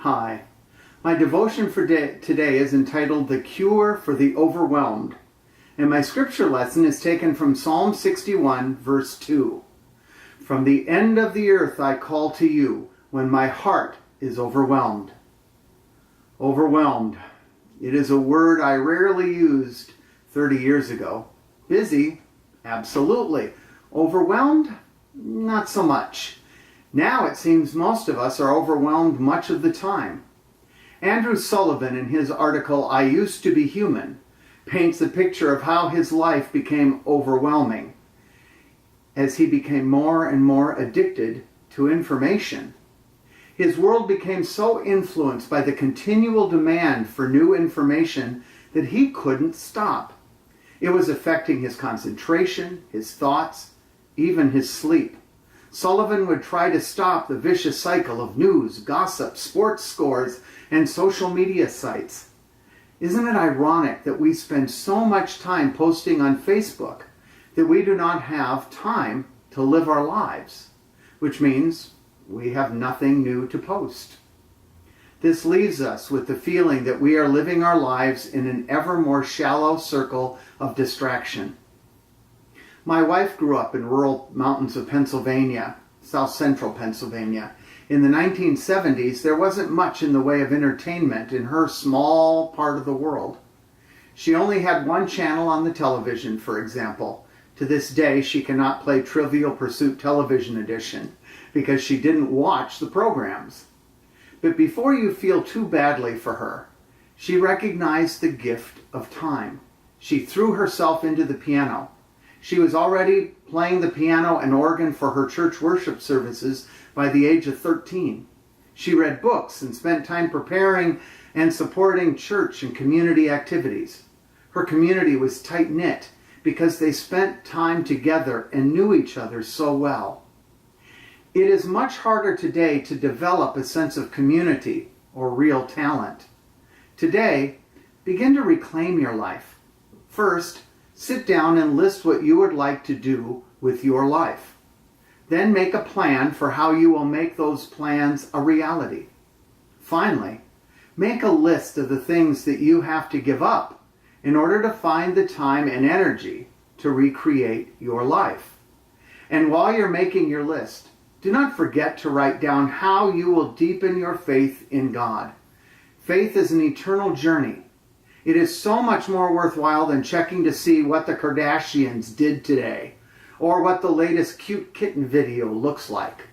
Hi. My devotion for today is entitled The Cure for the Overwhelmed, and my scripture lesson is taken from Psalm 61, verse 2. From the end of the earth I call to you when my heart is overwhelmed. Overwhelmed. It is a word I rarely used 30 years ago. Busy? Absolutely. Overwhelmed? Not so much. Now it seems most of us are overwhelmed much of the time. Andrew Sullivan, in his article, I Used to Be Human, paints a picture of how his life became overwhelming as he became more and more addicted to information. His world became so influenced by the continual demand for new information that he couldn't stop. It was affecting his concentration, his thoughts, even his sleep. Sullivan would try to stop the vicious cycle of news, gossip, sports scores, and social media sites. Isn't it ironic that we spend so much time posting on Facebook that we do not have time to live our lives, which means we have nothing new to post? This leaves us with the feeling that we are living our lives in an ever more shallow circle of distraction. My wife grew up in rural mountains of Pennsylvania, south central Pennsylvania. In the 1970s, there wasn't much in the way of entertainment in her small part of the world. She only had one channel on the television, for example. To this day, she cannot play Trivial Pursuit Television Edition because she didn't watch the programs. But before you feel too badly for her, she recognized the gift of time. She threw herself into the piano. She was already playing the piano and organ for her church worship services by the age of 13. She read books and spent time preparing and supporting church and community activities. Her community was tight-knit because they spent time together and knew each other so well. It is much harder today to develop a sense of community or real talent. Today, begin to reclaim your life. First, sit down and list what you would like to do with your life. Then make a plan for how you will make those plans a reality. Finally, make a list of the things that you have to give up in order to find the time and energy to recreate your life. And while you're making your list, do not forget to write down how you will deepen your faith in God. Faith is an eternal journey. It is so much more worthwhile than checking to see what the Kardashians did today or what the latest cute kitten video looks like.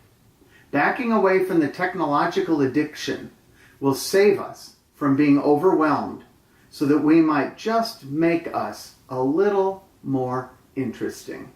Backing away from the technological addiction will save us from being overwhelmed so that we might just make us a little more interesting.